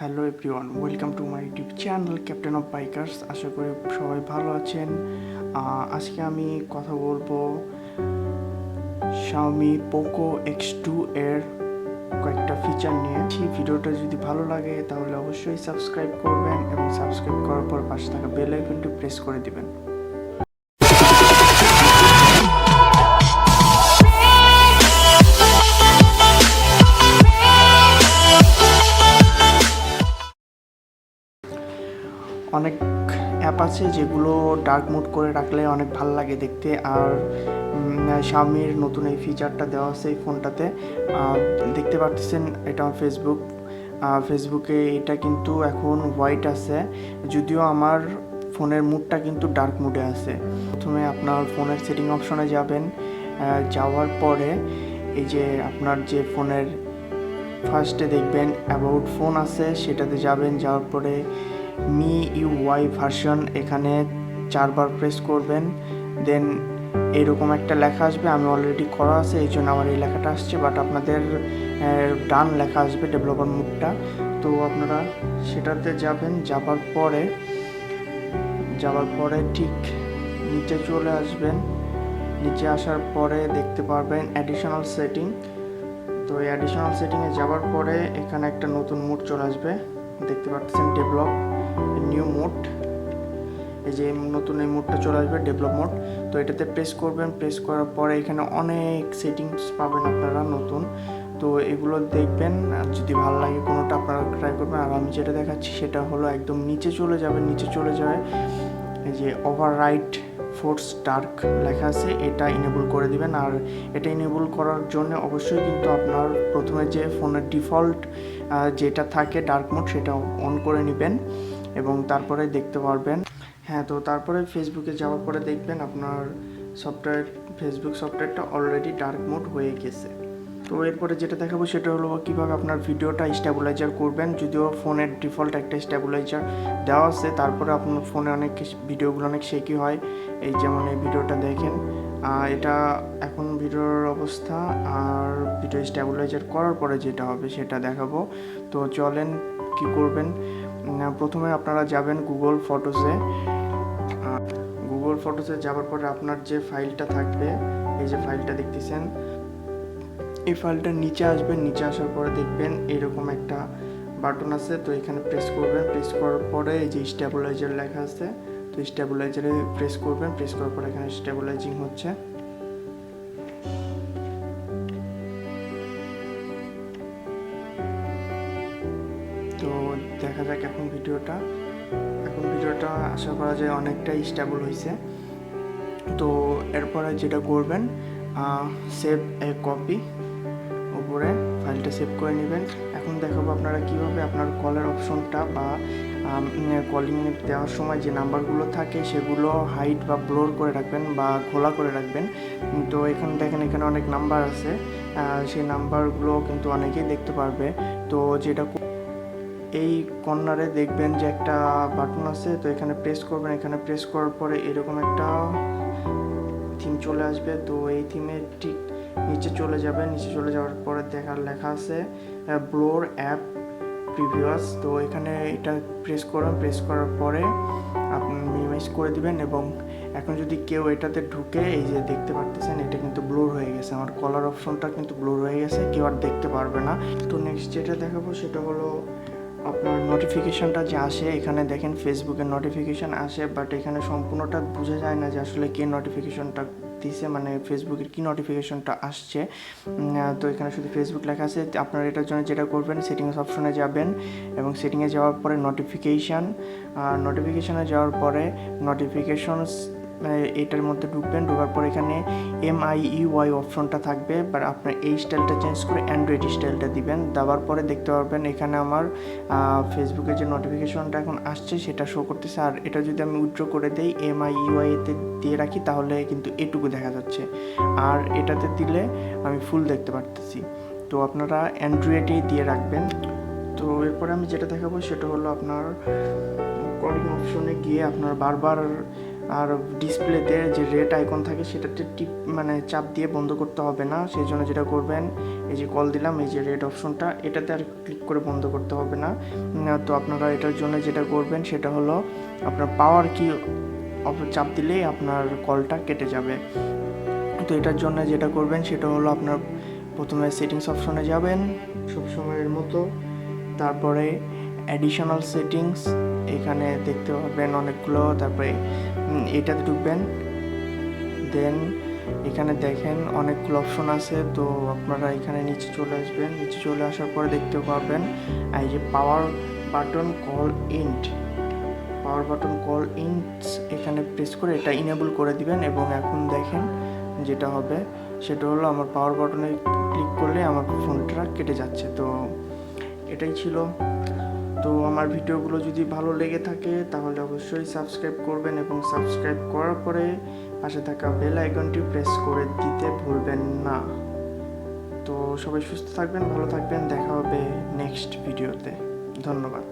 Hello everyone, welcome to my YouTube channel captain of bikers. আশা করি সবাই ভালো আছেন। আজকে আমি কথা বলবো Xiaomi Poco X2 এর কয়েকটা ফিচার নিয়ে। সেই ভিডিওটা যদি ভালো লাগে তাহলে অবশ্যই সাবস্ক্রাইব করবেন এবং সাবস্ক্রাইব করার পর পাশে থাকা বেল আইকনটি প্রেস করে দিবেন। অনেক অ্যাপ আছে যেগুলো ডার্ক মোড করে রাখলে অনেক ভালো লাগে দেখতে। আর Xiaomiর নতুন এই ফিচারটা দেওয়া আছে এই ফোনটাতে। দেখতে পাচ্ছেন এটা ফেসবুকে এটা কিন্তু এখন হোয়াইট আছে, যদিও আমার ফোনের মুডটা কিন্তু ডার্ক মুডে আছে। প্রথমে আপনার ফোনের সেটিং অপশনে যাবেন, যাওয়ার পরে এই যে আপনার যে ফোনের ফার্স্টে দেখবেন অ্যাবাউট ফোন আছে, সেটাতে যাবেন। যাওয়ার পরে MIUI ভার্সন এখানে 4 বার প্রেস করবেন, দেন এরকম একটা লেখা আসবে। আমি অলরেডি করা আছে এই জন্য আমার এই লেখাটা আসছে, বাট আপনাদের ডান লেখা আসবে ডেভেলপার মুডটা। তো আপনারা সেটাতে যাবেন, যাবার পরে ঠিক নিচে চলে আসবেন। নিচে আসার পরে দেখতে পারবেন অ্যাডিশনাল সেটিং। তো এই অ্যাডিশনাল সেটিংয়ে যাওয়ার পরে এখানে একটা নতুন মুড চলে আসবে, দেখতে পাচ্ছেন ডেভেলপ নিউ মোড। এই যে নতুন এই মোডটা চলে আসবে ডেভেলপ মোড। তো এটাতে প্রেস করবেন, প্রেস করার পরে এখানে অনেক সেটিংস পাবেন আপনারা নতুন। তো এগুলো দেখবেন, আর যদি ভালো লাগে কোনোটা আপনারা ট্রাই করবেন। আর আমি যেটা দেখাচ্ছি সেটা হলো একদম নিচে চলে যাবে। নিচে চলে যায় এই যে ওভাররাইড ফোর্স ডার্ক লেখা আছে, এটা ইনেবল করে দিবেন। আর এটা ইনেবল করার জন্য অবশ্যই কিন্তু আপনার প্রথমে যে ফোনের ডিফল্ট যেটা থাকে ডার্ক মোড সেটা অন করে নেবেন এবং তারপরে দেখতে পারবেন। হ্যাঁ, তো তারপরে ফেসবুকে যাওয়ার পরে দেখবেন আপনার ফেসবুক সফটওয়্যারটা অলরেডি ডার্ক মোড হয়ে গেছে। তো এরপরে যেটা দেখাবো সেটা হলো কীভাবে আপনার ভিডিওটা স্টেবিলাইজার করবেন। যদিও ফোনের ডিফল্ট একটা স্টেবিলাইজার দেওয়া আছে, তারপরে আপনার ফোনে অনেক ভিডিওগুলো অনেক শেকি হয়। এই যেমন এই ভিডিওটা দেখেন, এটা এখন ভিডিওর অবস্থা। আর ভিডিও স্টেবিলাইজার করার পরে যেটা হবে সেটা দেখাবো। তো চলেন কি করবেন। প্রথমে আপনারা যাবেন গুগল ফটোসে যাওয়ার পরে আপনার যে ফাইলটা থাকবে, এই যে ফাইলটা দেখতেছেন, এই ফাইলটা নিচে আসবেন। নিচে আসার পরে দেখবেন এরকম একটা বাটন আছে, তো এখানে প্রেস করবেন। প্রেস করার পরে এই যে স্টেবিলাইজার লেখা আছে, তো স্টেবিলাইজারে প্রেস করবেন। প্রেস করার পরে এখানে স্টেবিলাইজিং হচ্ছে। তো দেখা যাক এখন ভিডিওটা আশা করা যায় অনেকটাই স্টেবল হয়েছে। তো এরপরে যেটা করবেন, সেভ এ কপি, উপরে ফাইলটা সেভ করে নেবেন। এখন দেখাবো আপনারা কিভাবে আপনার কলের অপশনটা বা কলিং দেওয়ার সময় যে নাম্বারগুলো থাকে সেগুলো হাইড বা ব্লোর করে রাখবেন বা খোলা করে রাখবেন। তো এখানে দেখেন এখানে অনেক নাম্বার আছে, সেই নাম্বারগুলো কিন্তু অনেকেই দেখতে পারবে। তো যেটা এই কর্নারে দেখবেন যে একটা বাটন আছে, তো এখানে প্রেস করবেন। এখানে প্রেস করার পরে এরকম একটা থিম চলে আসবে। তো এই থিমে ঠিক নিচে চলে যাবেন। নিচে চলে যাওয়ার পরে লেখা আছে ব্লোর অ্যাপ প্রিভিয়াস। তো এখানে এটা প্রেস করবেন। প্রেস করার পরে আপনি মিনিমাইজ করে দিবেন। এবং এখন যদি কেউ এটাতে ঢুকে, এই যে দেখতে পারতেছেন এটা কিন্তু ব্লোর হয়ে গেছে, আমার কলার অপশনটা কিন্তু ব্লোর হয়ে গেছে, কেউ আর দেখতে পারবে না। তো নেক্সট যেটা দেখাবো সেটা হলো আপনার নোটিফিকেশনটা যে আসে। এখানে দেখেন ফেসবুকের নোটিফিকেশান আসে, বাট এখানে সম্পূর্ণটা বোঝা যায় না যে আসলে কে নোটিফিকেশনটা দিছে, মানে ফেসবুকের কি নোটিফিকেশনটা আসছে। তো এখানে শুধু ফেসবুক লেখা আছে। আপনারা এটার জন্য যেটা করবেন, সেটিংস অপশনে যাবেন এবং সেটিংয়ে যাওয়ার পরে নোটিফিকেশানে যাওয়ার পরে নোটিফিকেশনস এটার মধ্যে ঢোকার পর এখানে MIUI অপশনটা থাকবে, বাট আপনার এই স্টাইলটা চেঞ্জ করে অ্যান্ড্রয়েড স্টাইলটা দিবেন। দেওয়ার পরে দেখতে পারবেন এখানে আমার ফেসবুকের যে নোটিফিকেশনটা এখন আসছে সেটা শো করতেছে। আর এটা যদি আমি উইথড্র করে দিই MIUI-তে দিয়ে রাখি তাহলে কিন্তু এটুকু দেখা যাচ্ছে, আর এটাতে দিলে আমি ফুল দেখতে পারতেছি। তো আপনারা অ্যান্ড্রয়েডেই দিয়ে রাখবেন। তো এরপরে আমি যেটা দেখাবো সেটা হলো আপনার কলিং অপশনে গিয়ে আপনার বারবার আর ডিসপ্লেতে যে রেড আইকন থাকে সেটাতে চাপ দিয়ে বন্ধ করতে হবে না। সেই জন্য যেটা করবেন, এই যে কল দিলাম, এই যে রেড অপশনটা, এটাতে আর ক্লিক করে বন্ধ করতে হবে না। তো আপনারা এটার জন্য যেটা করবেন সেটা হলো আপনার পাওয়ার কি চাপ দিলেই আপনার কলটা কেটে যাবে। তো এটার জন্য যেটা করবেন সেটা হলো আপনার প্রথমে সেটিংস অপশনে যাবেন সবসময়ের মতো, তারপরে অ্যাডিশনাল সেটিংস, এখানে দেখতে পাবেন অনেকগুলো, তারপরে এটাতে ঢুকবেন, দেন এখানে দেখেন অনেকগুলো অপশন আছে। তো আপনারা এখানে নিচে চলে আসবেন, নিচে চলে আসার পরে দেখতে পাবেন এই যে পাওয়ার বাটন কল ইন্টস, এখানে প্রেস করে এটা ইনেবল করে দিবেন। এবং এখন দেখেন যেটা হবে সেটা হলো আমার পাওয়ার বাটনে ক্লিক করলে আমার ফোনটা কেটে যাচ্ছে। তো এটাই ছিল। তো আমার ভিডিওগুলো যদি ভালো লেগে থাকে তাহলে অবশ্যই সাবস্ক্রাইব করবেন, এবং সাবস্ক্রাইব করার পরে পাশে থাকা বেল আইকনটি প্রেস করে দিতে ভুলবেন না। তো সবাই সুস্থ থাকবেন, ভালো থাকবেন, দেখা হবে নেক্সট ভিডিওতে। ধন্যবাদ।